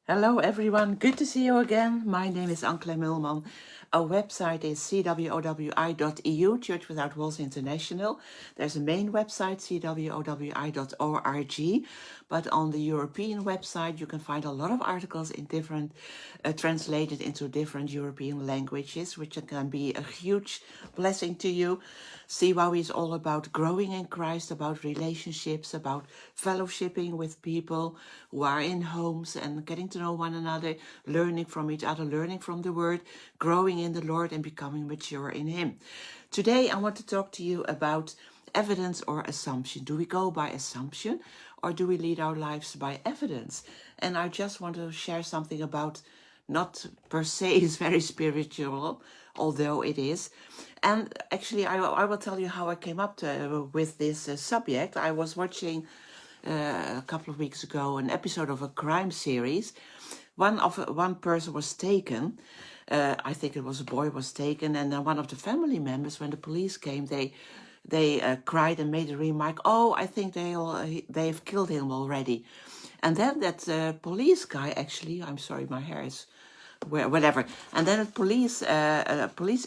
Hello everyone, good to see you again. My name is Ank Kleinmeulman. Our website is cwowi.eu, Church Without Walls International. There's a main website, cwowi.org, but on the European website you can find a lot of articles in different, translated into different European languages, which can be a huge blessing to you. CWOW is all about growing in Christ, about relationships, about fellowshipping with people who are in homes and getting to know one another, learning from each other, learning from the Word, growing in the Lord and becoming mature in Him. Today I want to talk to you about evidence or assumption. Do we go by assumption or do we lead our lives by evidence? And I just want to share something about, not per se is very spiritual, although it is. And actually, I will tell you how I came up with this subject. I was watching a couple of weeks ago an episode of a crime series. One person was taken. I think it was a boy was taken, and then one of the family members, when the police came, they cried and made a remark. Oh, I think they've killed him already. And then that police guy, actually, I'm sorry, my hair is whatever. And then a police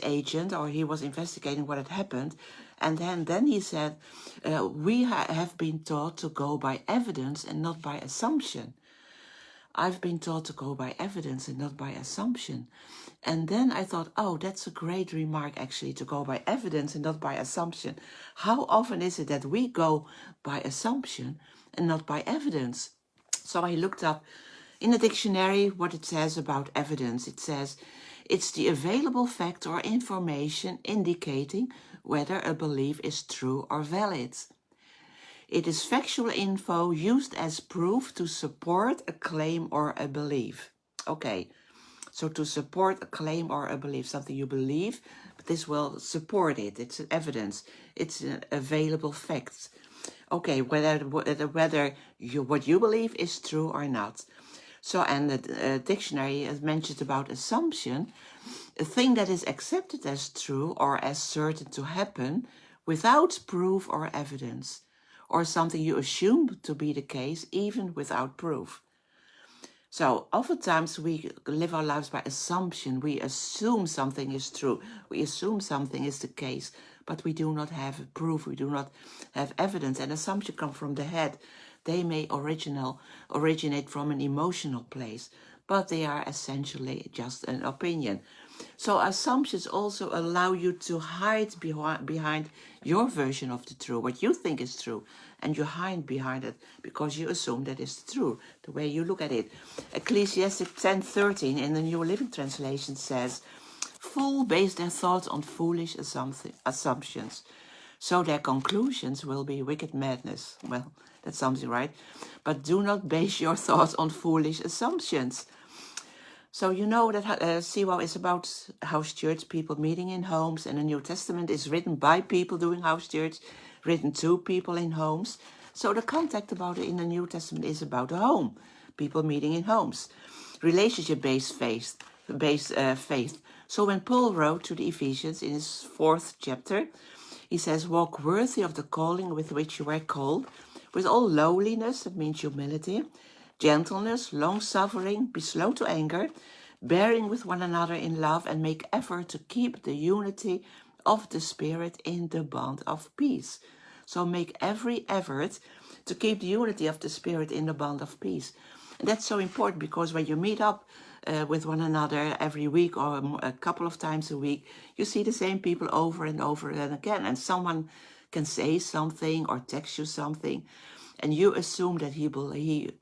agent, or he was investigating what had happened, and then he said, we have been taught to go by evidence and not by assumption. I've been taught to go by evidence and not by assumption. And then I thought, oh, that's a great remark, actually, to go by evidence and not by assumption. How often is it that we go by assumption and not by evidence? So I looked up in the dictionary what it says about evidence. It says it's the available fact or information indicating whether a belief is true or valid. It is factual info used as proof to support a claim or a belief. Okay, so to support a claim or a belief, something you believe, but this will support it. It's an evidence. It's an available fact. Okay, whether what you believe is true or not. So, and the dictionary mentions about assumption, a thing that is accepted as true or as certain to happen without proof or evidence, or something you assume to be the case even without proof. So oftentimes we live our lives by assumption. We assume something is true. We assume something is the case, but we do not have proof. We do not have evidence. And assumptions come from the head. They may originate from an emotional place, but they are essentially just an opinion. So assumptions also allow you to hide behind your version of the truth, what you think is true, and you hide behind it because you assume that is true, the way you look at it. Ecclesiastes 10:13 in the New Living Translation says, "Fools base their thoughts on foolish assumptions, so their conclusions will be wicked madness." Well, that's something, right? But do not base your thoughts on foolish assumptions. So you know that CWOW is about house church, people meeting in homes, and the New Testament is written by people doing house church, written to people in homes. So the context about it in the New Testament is about the home, people meeting in homes, relationship-based faith. So when Paul wrote to the Ephesians in his 4th chapter, he says, "Walk worthy of the calling with which you were called, with all lowliness," that means humility, "gentleness, long-suffering, be slow to anger, bearing with one another in love, and make effort to keep the unity of the Spirit in the bond of peace." So make every effort to keep the unity of the Spirit in the bond of peace. And that's so important because when you meet up with one another every week or a couple of times a week, you see the same people over and over and again. And someone can say something or text you something, and you assume that he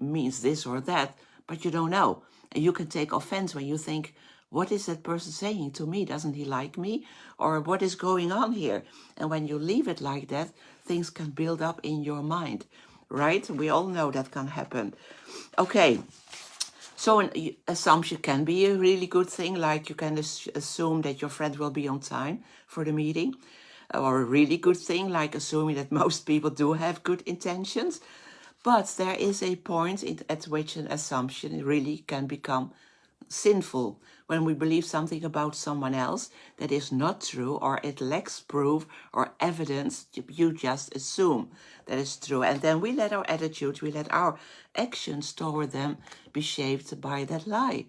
means this or that, but you don't know. And you can take offense when you think, what is that person saying to me? Doesn't he like me? Or what is going on here? And when you leave it like that, things can build up in your mind, right? We all know that can happen. Okay. So an assumption can be a really good thing, like you can assume that your friend will be on time for the meeting, or a really good thing, like assuming that most people do have good intentions. But there is a point at which an assumption really can become sinful when we believe something about someone else that is not true, or it lacks proof or evidence. You just assume that it's true. And then we let our attitude, we let our actions toward them be shaped by that lie.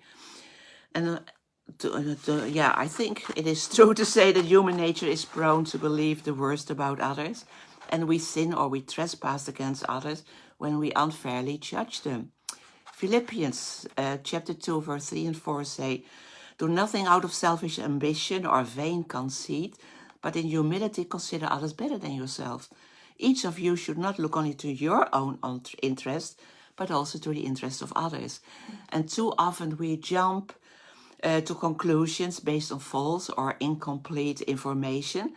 And yeah, I think it is true to say that human nature is prone to believe the worst about others, and we sin or we trespass against others when we unfairly judge them. Philippians chapter 2, verse 3 and 4 say, "Do nothing out of selfish ambition or vain conceit, but in humility consider others better than yourselves. Each of you should not look only to your own interest, but also to the interest of others." And too often we jump to conclusions based on false or incomplete information.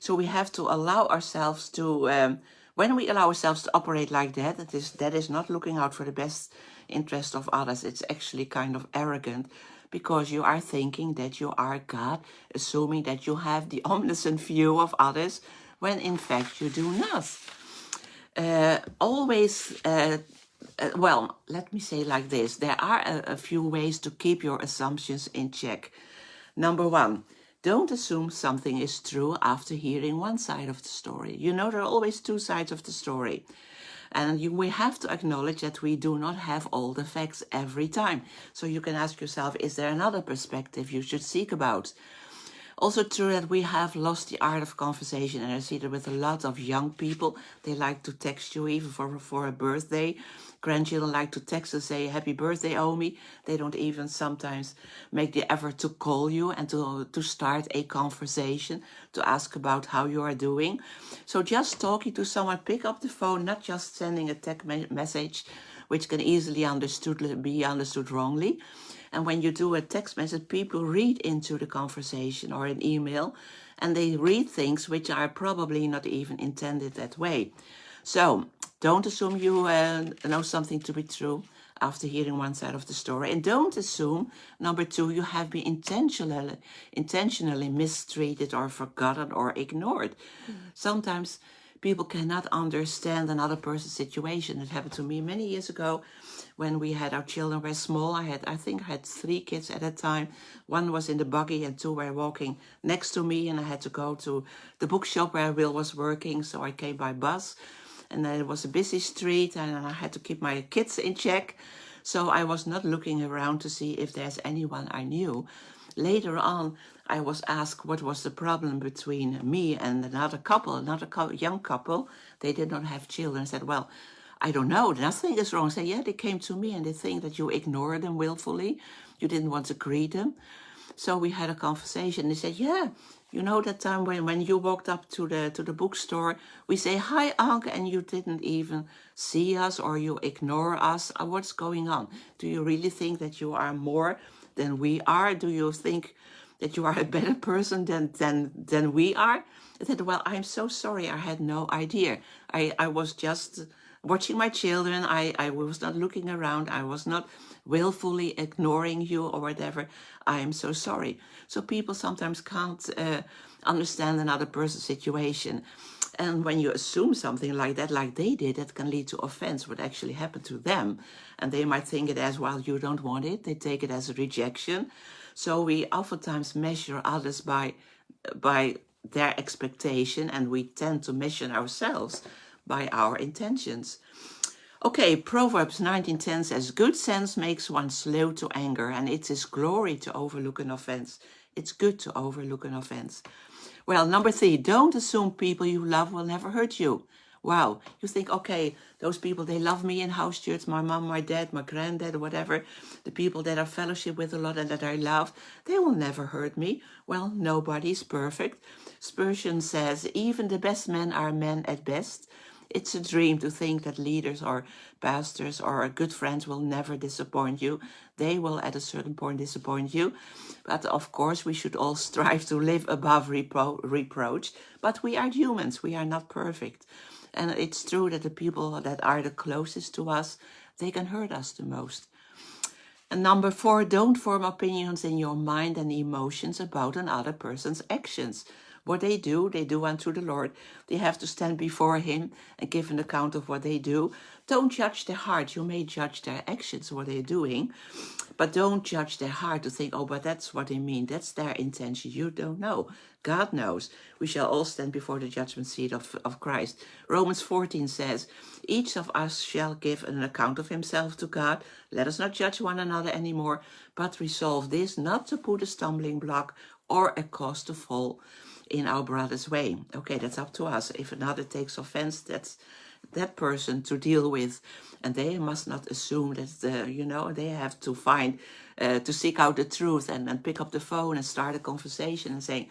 So we have to allow ourselves to, when we allow ourselves to operate like that, that is not looking out for the best interest of others. It's actually kind of arrogant, because you are thinking that you are God, assuming that you have the omniscient view of others, when in fact you do not. Well, let me say like this. There are a few ways to keep your assumptions in check. Number one, don't assume something is true after hearing one side of the story. You know, there are always two sides of the story. And we have to acknowledge that we do not have all the facts every time. So you can ask yourself, is there another perspective you should seek about? Also true that we have lost the art of conversation, and I see that with a lot of young people. They like to text you even for a birthday. Grandchildren like to text and say, "Happy birthday, Omi." They don't even sometimes make the effort to call you and to start a conversation, to ask about how you are doing. So just talking to someone, pick up the phone, not just sending a text message, which can easily be understood wrongly. And when you do a text message, people read into the conversation or an email, and they read things which are probably not even intended that way. So don't assume you know something to be true after hearing one side of the story. And don't assume, number two, you have been intentionally mistreated or forgotten or ignored. Sometimes people cannot understand another person's situation. It happened to me many years ago when our children were small. I think I had 3 kids at that time. One was in the buggy and 2 were walking next to me, and I had to go to the bookshop where Will was working, so I came by bus. And then it was a busy street, and I had to keep my kids in check. So I was not looking around to see if there's anyone I knew. Later on, I was asked what was the problem between me and another young couple. They did not have children. I said, "Well, I don't know, nothing is wrong." I said, "Yeah, they came to me and they think that you ignored them willfully. You didn't want to greet them." So we had a conversation. They said, "Yeah, you know that time when you walked up to the bookstore, we say, 'Hi, Ank,' and you didn't even see us, or you ignore us. What's going on? Do you really think that you are more than we are? Do you think that you are a better person than we are?" I said, "Well, I'm so sorry. I had no idea. I was just watching my children. I was not looking around. I was not willfully ignoring you or whatever. I am so sorry." So people sometimes can't understand another person's situation. And when you assume something like that, like they did, that can lead to offense, what actually happened to them. And they might think it as, well, you don't want it. They take it as a rejection. So we oftentimes measure others by their expectation, and we tend to measure ourselves by our intentions. Okay, Proverbs 19:10 says, "Good sense makes one slow to anger, and it is glory to overlook an offense." It's good to overlook an offense. Well, number 3, don't assume people you love will never hurt you. Wow, you think, okay, those people, they love me in house church, my mom, my dad, my granddad, whatever, the people that I fellowship with a lot and that I love, they will never hurt me. Well, nobody's perfect. Spurgeon says, "Even the best men are men at best." It's a dream to think that leaders or pastors or good friends will never disappoint you. They will at a certain point disappoint you. But of course, we should all strive to live above reproach. But we are humans. We are not perfect. And it's true that the people that are the closest to us, they can hurt us the most. And number 4, don't form opinions in your mind and emotions about another person's actions. What they do unto the Lord. They have to stand before him and give an account of what they do. Don't judge their heart. You may judge their actions, what they're doing, but don't judge their heart to think, oh, but that's what they mean. That's their intention. You don't know. God knows. We shall all stand before the judgment seat of Christ. Romans 14 says, each of us shall give an account of himself to God. Let us not judge one another anymore, but resolve this, not to put a stumbling block or a cause to fall in our brother's way. Okay, that's up to us. If another takes offense, that's that person to deal with, and they must not assume that they have to find to seek out the truth and pick up the phone and start a conversation and saying,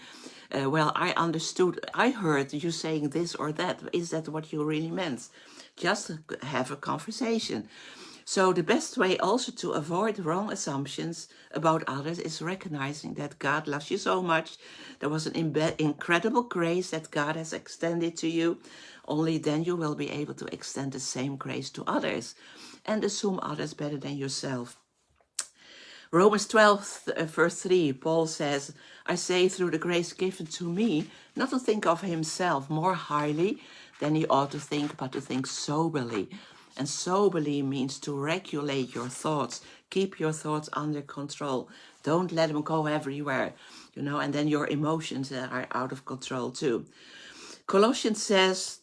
well, I heard you saying this or that. Is that what you really meant? Just have a conversation. So the best way also to avoid wrong assumptions about others is recognizing that God loves you so much. There was an incredible grace that God has extended to you. Only then you will be able to extend the same grace to others and assume others better than yourself. Romans 12, verse 3, Paul says, I say through the grace given to me, not to think of himself more highly than he ought to think, but to think soberly. And soberly means to regulate your thoughts. Keep your thoughts under control. Don't let them go everywhere, and then your emotions are out of control too. Colossians says,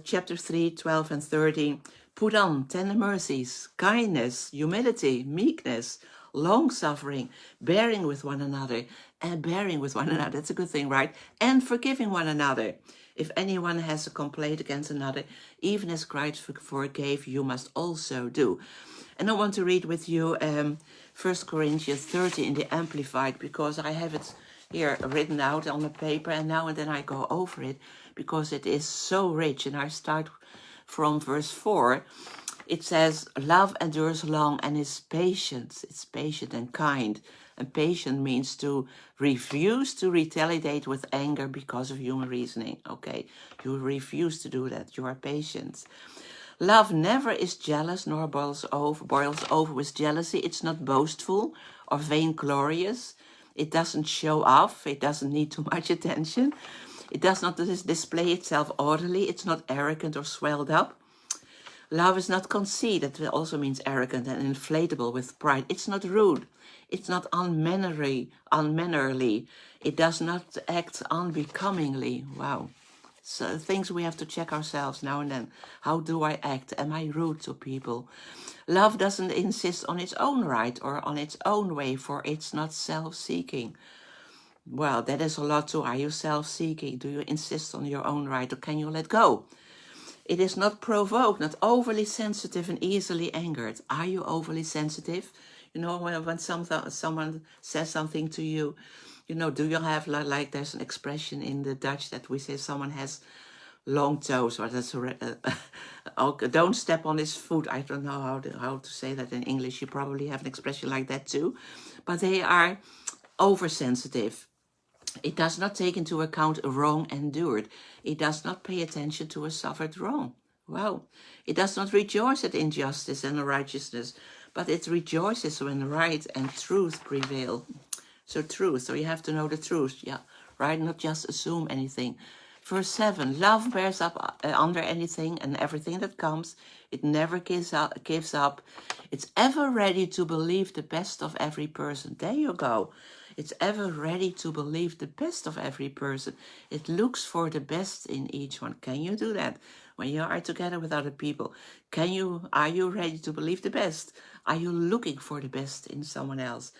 chapter 3, 12 and 13, put on tender mercies, kindness, humility, meekness, long-suffering, bearing with one another. That's a good thing, right? And forgiving one another. If anyone has a complaint against another, even as Christ forgave, you must also do. And I want to read with you 1 Corinthians 30 in the Amplified, because I have it here written out on the paper, and now and then I go over it because it is so rich. And I start from verse 4. It says, love endures long and is patient. It's patient and kind. And patient means to refuse to retaliate with anger because of human reasoning. Okay, you refuse to do that. You are patient. Love never is jealous nor boils over with jealousy. It's not boastful or vainglorious. It doesn't show off. It doesn't need too much attention. It does not display itself orderly. It's not arrogant or swelled up. Love is not conceited. That also means arrogant and inflatable with pride. It's not rude. It's not unmannerly. It does not act unbecomingly. Wow. So things we have to check ourselves now and then. How do I act? Am I rude to people? Love doesn't insist on its own right or on its own way, for it's not self-seeking. Well, that is a lot too. Are you self-seeking? Do you insist on your own right, or can you let go? It is not provoked, not overly sensitive and easily angered. Are you overly sensitive? When someone says something to you, do you have like there's an expression in the Dutch that we say someone has long toes, or that's don't step on his foot. I don't know how to say that in English. You probably have an expression like that too, but they are oversensitive. It does not take into account a wrong endured. It does not pay attention to a suffered wrong. Wow. It does not rejoice at injustice and unrighteousness, but it rejoices when right and truth prevail. So truth, so you have to know the truth, yeah, right? Not just assume anything. Verse 7, love bears up under anything and everything that comes. It never gives up. It's ever ready to believe the best of every person. There you go. It's ever ready to believe the best of every person. It looks for the best in each one. Can you do that when you are together with other people? Are you ready to believe the best? Are you looking for the best in someone else?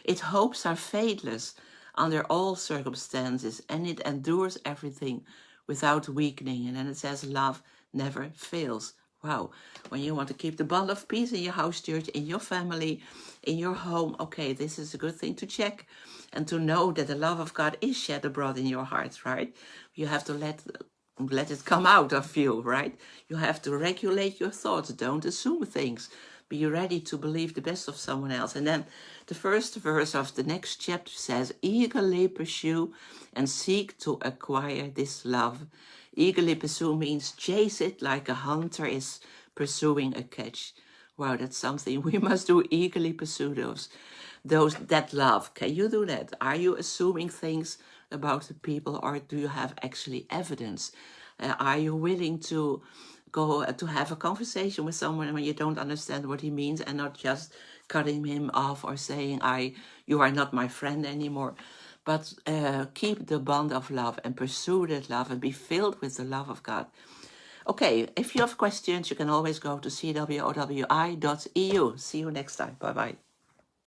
Its hopes are fadeless under all circumstances, and it endures everything without weakening. And then it says love never fails. Wow. When you want to keep the bond of peace in your house church, in your family, in your home, okay, this is a good thing to check. And to know that the love of God is shed abroad in your heart, right? You have to let it come out of you, right? You have to regulate your thoughts. Don't assume things. Be ready to believe the best of someone else. And then the first verse of the next chapter says, eagerly pursue and seek to acquire this love. Eagerly pursue means chase it like a hunter is pursuing a catch. Wow, that's something we must do. Eagerly pursue that love. Can you do that? Are you assuming things about the people, or do you have actually evidence? Are you willing to go to have a conversation with someone when you don't understand what he means, and not just cutting him off or saying, you are not my friend anymore, but keep the bond of love and pursue that love and be filled with the love of God. Okay, if you have questions, you can always go to cwowi.eu. See you next time. Bye-bye.